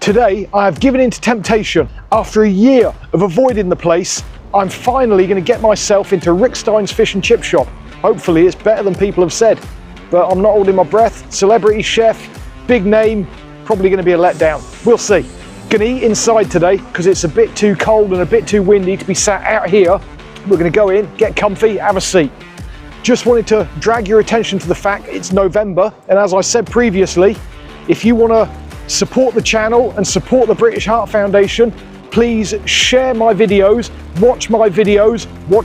Today, I have given in to temptation. After a year of avoiding the place, I'm finally going to get myself into Rick Stein's Fish and Chip shop. Hopefully it's better than people have said, but I'm not holding my breath. Celebrity chef, big name, probably going to be a letdown. We'll see. Gonna eat inside today because it's a bit too cold and a bit too windy to be sat out here. We're going to go in, get comfy, have a seat. Just wanted to drag your attention to the fact it's November, and as I said previously, if you want to support the channel and support the British Heart Foundation, please share my videos, watch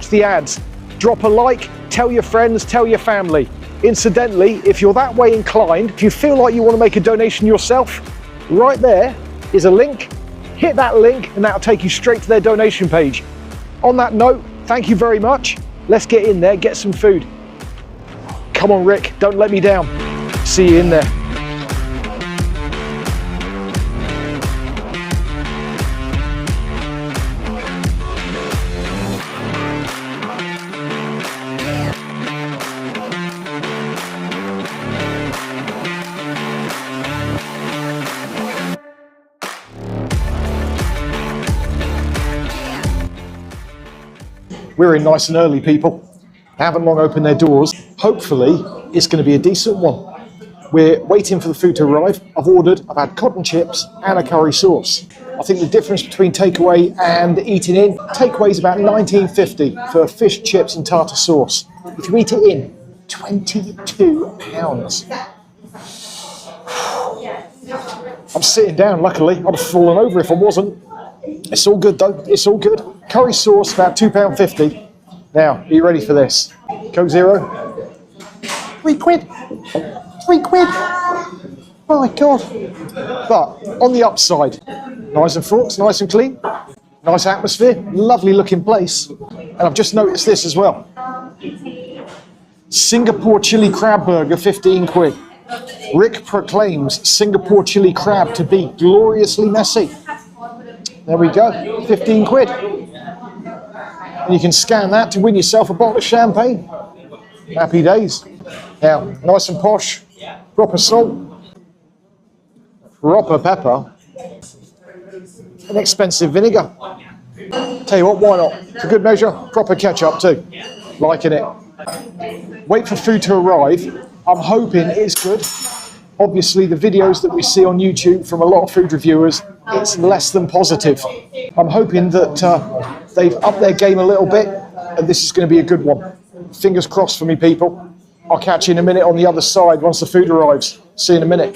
the ads. Drop a like, tell your friends, tell your family. Incidentally, if you're that way inclined, if you feel like you want to make a donation yourself, right there is a link. Hit that link and that'll take you straight to their donation page. On that note, thank you very much. Let's get in there, get some food. Come on, Rick, don't let me down. See you in there. We're in nice and early, people. They haven't long opened their doors. Hopefully, it's going to be a decent one. We're waiting for the food to arrive. I've had cotton chips and a curry sauce. I think the difference between takeaway and eating in, takeaway is about $19.50 for fish, chips and tartar sauce. If you eat it in, £22. I'm sitting down, luckily. I'd have fallen over if I wasn't. It's all good though, it's all good. Curry sauce, about £2.50. Now, are you ready for this? Coke Zero? £3. £3. My God. But, on the upside, knives and forks, nice and clean. Nice atmosphere, lovely looking place. And I've just noticed this as well. Singapore chili crab burger, £15. Rick proclaims Singapore chili crab to be gloriously messy. There we go, £15. And you can scan that to win yourself a bottle of champagne. Happy days. Now, nice and posh, proper salt, proper pepper, and expensive vinegar. Tell you what, why not? For good measure, proper ketchup too. Liking it. Wait for food to arrive. I'm hoping it's good. Obviously, the videos that we see on YouTube from a lot of food reviewers, it's less than positive. I'm hoping that they've upped their game a little bit, and this is going to be a good one. Fingers crossed for me, people. I'll catch you in a minute on the other side once the food arrives. See you in a minute.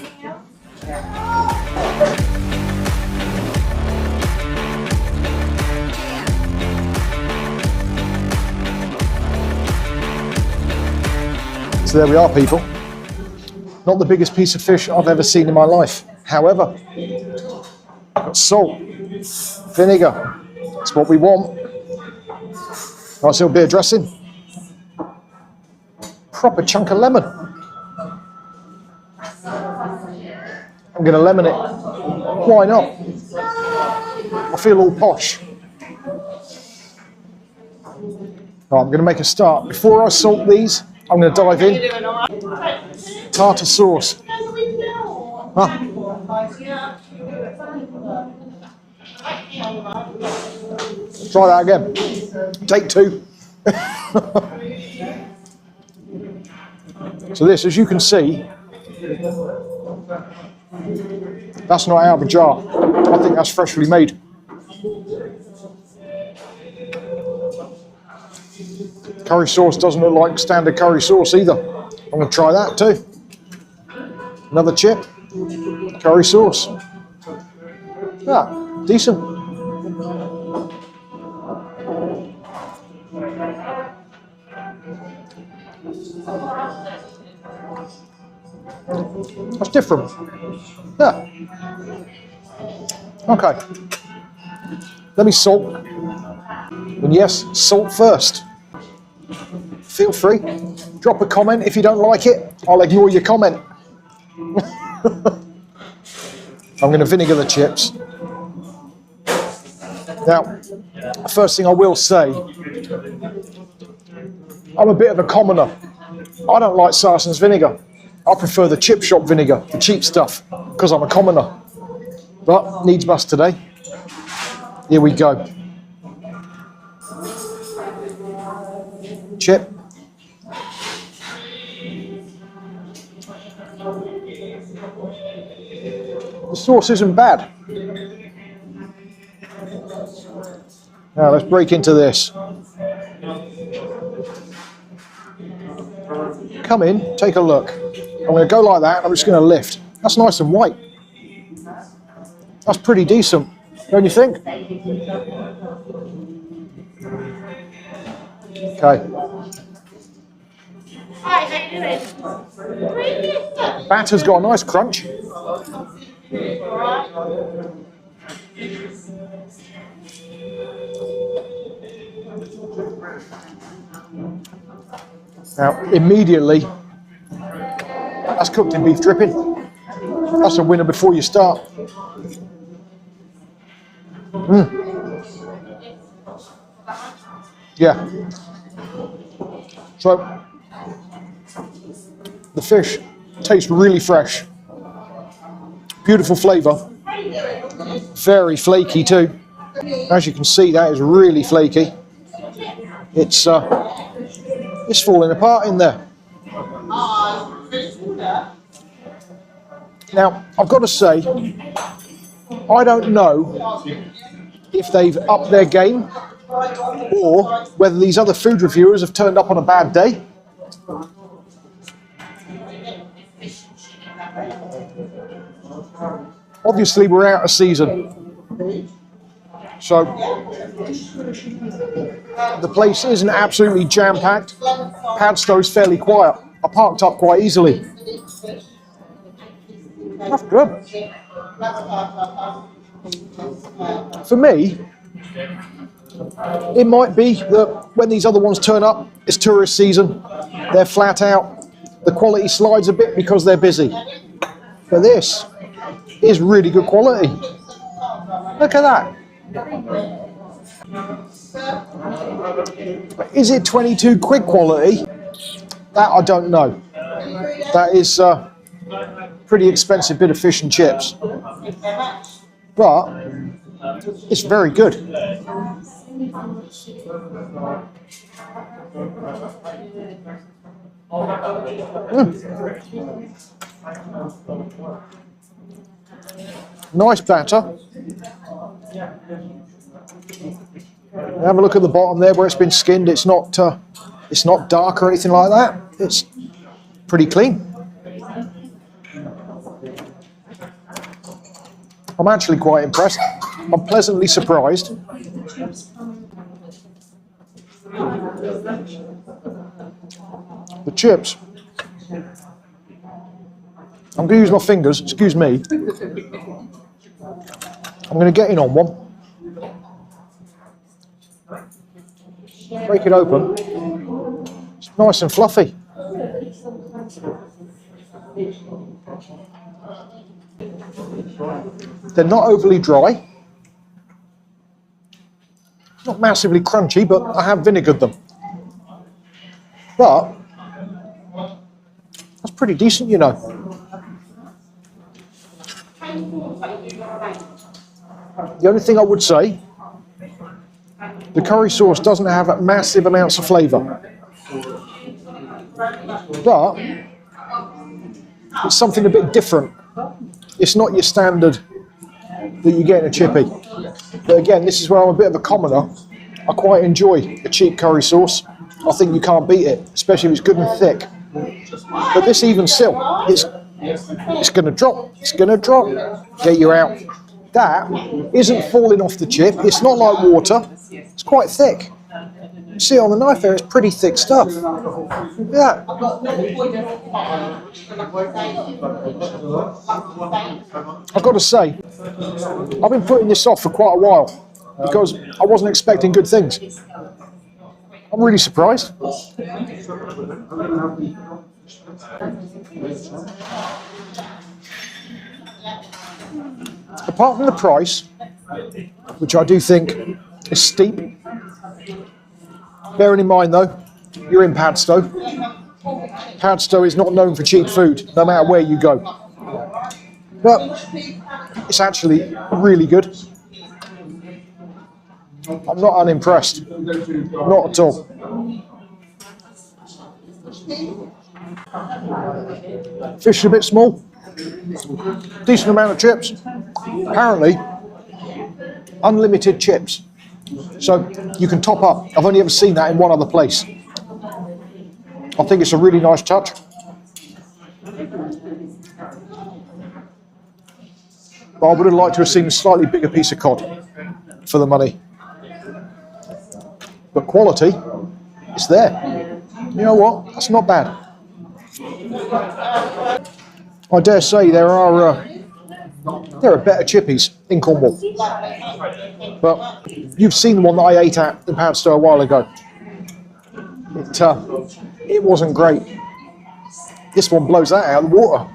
So there we are, people. Not the biggest piece of fish I've ever seen in my life. However, got salt, vinegar, that's what we want. Nice little bit of dressing. Proper chunk of lemon. I'm going to lemon it. Why not? I feel all posh. Right, I'm going to make a start. Before I salt these, I'm going to dive in. Tartar sauce. Huh? Try that again. Take two. So this, as you can see, that's not out of a jar. I think that's freshly made. Curry sauce doesn't look like standard curry sauce either. I'm going to try that too. Another chip, curry sauce. Ah, decent. That's different. Yeah. Okay. Let me salt. And yes, salt first. Feel free. Drop a comment if you don't like it. I'll ignore your comment. I'm going to vinegar the chips. Now, first thing I will say, I'm a bit of a commoner. I don't like Sarson's vinegar. I prefer the chip shop vinegar, the cheap stuff, because I'm a commoner. But needs must today. Here we go. Chip. The sauce isn't bad. Now let's break into this. Come in, take a look. I'm going to go like that, and I'm just going to lift. That's nice and white. That's pretty decent, don't you think? Okay. Hi, how you doing? Batter's got a nice crunch. Now, immediately, that's cooked in beef dripping. That's a winner before you start. Yeah. So, the fish tastes really fresh. Beautiful flavour. Very flaky too. As you can see, that is really flaky. It's falling apart in there. Now, I've got to say, I don't know if they've upped their game or whether these other food reviewers have turned up on a bad day. Obviously, we're out of season, so the place isn't absolutely jam-packed. Padstow's fairly quiet. I parked up quite easily. That's good. For me, it might be that when these other ones turn up, it's tourist season, they're flat out, the quality slides a bit because they're busy. But this is really good quality. Look at that. Is it 22 quid quality? That I don't know. That is a pretty expensive bit of fish and chips. But it's very good. Nice batter. Have a look at the bottom there where it's been skinned. It's not dark or anything like that. It's pretty clean. I'm actually quite impressed. I'm pleasantly surprised. The chips. I'm going to use my fingers, excuse me. I'm going to get in on one. Break it open. It's nice and fluffy. They're not overly dry. Not massively crunchy, but I have vinegared them. But that's pretty decent, you know. The only thing I would say, the curry sauce doesn't have massive amounts of flavour. But it's something a bit different. It's not your standard that you get in a chippy. But again, this is where I'm a bit of a commoner. I quite enjoy a cheap curry sauce. I think you can't beat it, especially if it's good and thick. But this even still, it's going to drop. It's going to drop. Get you out. That isn't falling off the chip. It's not like water. It's quite thick. You see it on the knife there, it's pretty thick stuff. Look at that. I've got to say, I've been putting this off for quite a while because I wasn't expecting good things. I'm really surprised. Apart from the price, which I do think is steep, bearing in mind though, you're in Padstow. Padstow is not known for cheap food, no matter where you go. But It's actually really good. I'm not unimpressed, not at all. Fish is a bit small, decent amount of chips. Apparently, unlimited chips. So you can top up. I've only ever seen that in one other place. I think it's a really nice touch. But I would have liked to have seen a slightly bigger piece of cod for the money. But quality, it's there. You know what? That's not bad. I dare say there are better chippies in Cornwall. But you've seen the one that I ate at in Padstow a while ago. It wasn't great. This one blows that out of the water.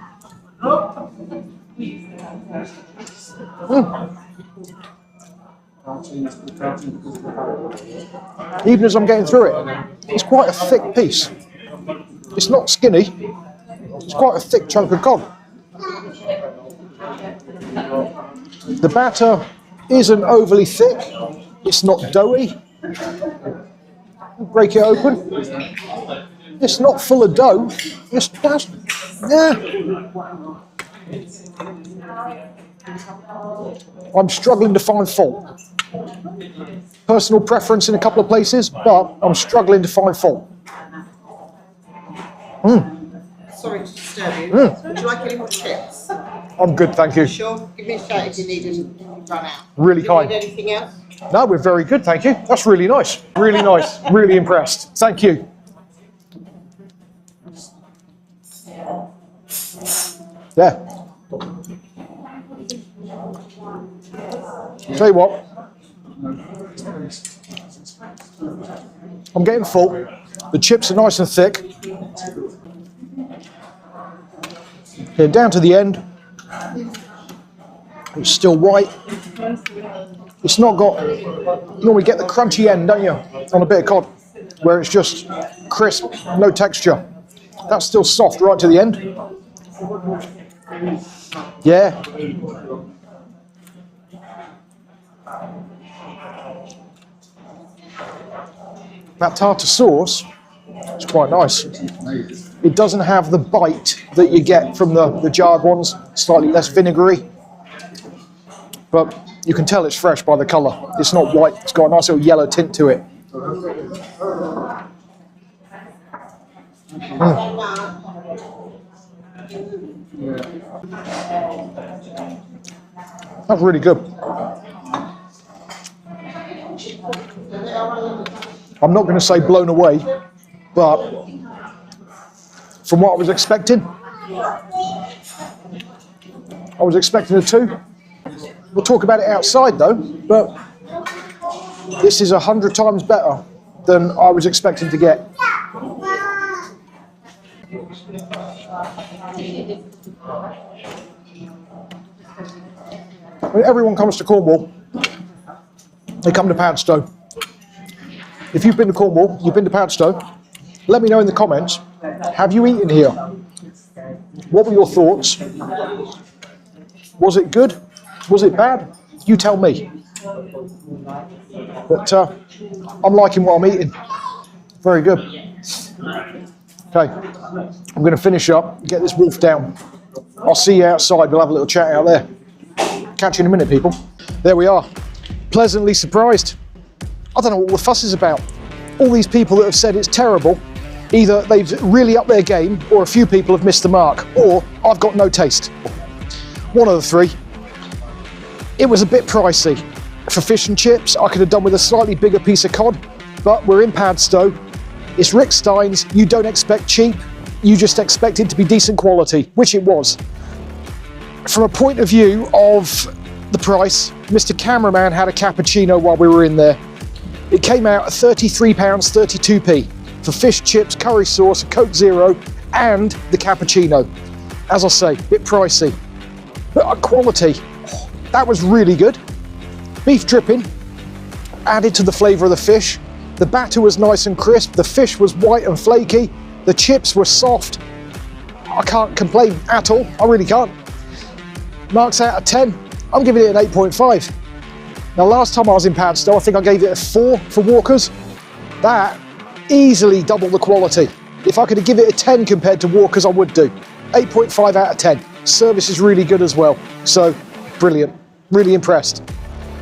Even as I'm getting through it, it's quite a thick piece. It's not skinny, it's quite a thick chunk of cod. The batter isn't overly thick, it's not doughy. Break it open. It's not full of dough, it's just, I'm struggling to find fault. Personal preference in a couple of places, but I'm struggling to find fault. Sorry to disturb you. Would you like any more chips? I'm good, thank you. Sure. Give me a shout if you need and run out. Really Do you kind. need anything else? No, we're very good, thank you. That's really nice. Really nice. Really impressed. Thank you. Yeah. Tell you what. I'm getting full. The chips are nice and thick. Here, down to the end. It's still white. It's not got, you normally get the crunchy end, don't you, on a bit of cod, where it's just crisp, no texture. That's still soft right to the end. Yeah. That tartar sauce is quite nice. It doesn't have the bite that you get from the jarred ones, slightly less vinegary. But you can tell it's fresh by the colour. It's not white, it's got a nice little yellow tint to it. That's really good. I'm not going to say blown away, but from what I was expecting a 2. We'll talk about it outside though, but this is 100 times better than I was expecting to get. When everyone comes to Cornwall, they come to Padstow. If you've been to Cornwall, you've been to Padstow, let me know in the comments, have you eaten here? What were your thoughts? Was it good? Was it bad? You tell me. But I'm liking what I'm eating. Very good. Okay, I'm going to finish up, get this wolf down. I'll see you outside, we'll have a little chat out there. Catch you in a minute, people. There we are. Pleasantly surprised. I don't know what all the fuss is about. All these people that have said it's terrible, either they've really upped their game, or a few people have missed the mark, or I've got no taste. One of the three. It was a bit pricey. For fish and chips, I could have done with a slightly bigger piece of cod, but we're in Padstow. It's Rick Stein's, you don't expect cheap, you just expect it to be decent quality, which it was. From a point of view of the price, Mr. Cameraman had a cappuccino while we were in there. It came out at £33.32p for fish, chips, curry sauce, a Coke Zero, and the cappuccino. As I say, a bit pricey, but quality, that was really good. Beef dripping added to the flavour of the fish. The batter was nice and crisp. The fish was white and flaky. The chips were soft. I can't complain at all. I really can't. Marks out of 10. I'm giving it an 8.5. Now, last time I was in Padstow, I think I gave it a 4 for walkers. That easily double the quality. If I could give it a 10 compared to walkers, I would do. 8.5 out of 10. Service is really good as well. So, brilliant. Really impressed.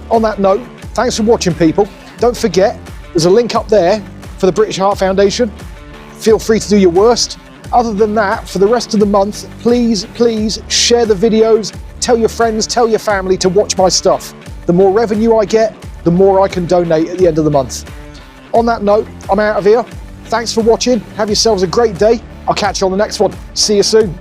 On that note, thanks for watching, people. Don't forget, there's a link up there for the British Heart Foundation. Feel free to do your worst. Other than that, for the rest of the month, please share the videos, tell your friends, tell your family to watch my stuff. The more revenue I get, the more I can donate at the end of the month. On that note, I'm out of here. Thanks for watching. Have yourselves a great day. I'll catch you on the next one. See you soon.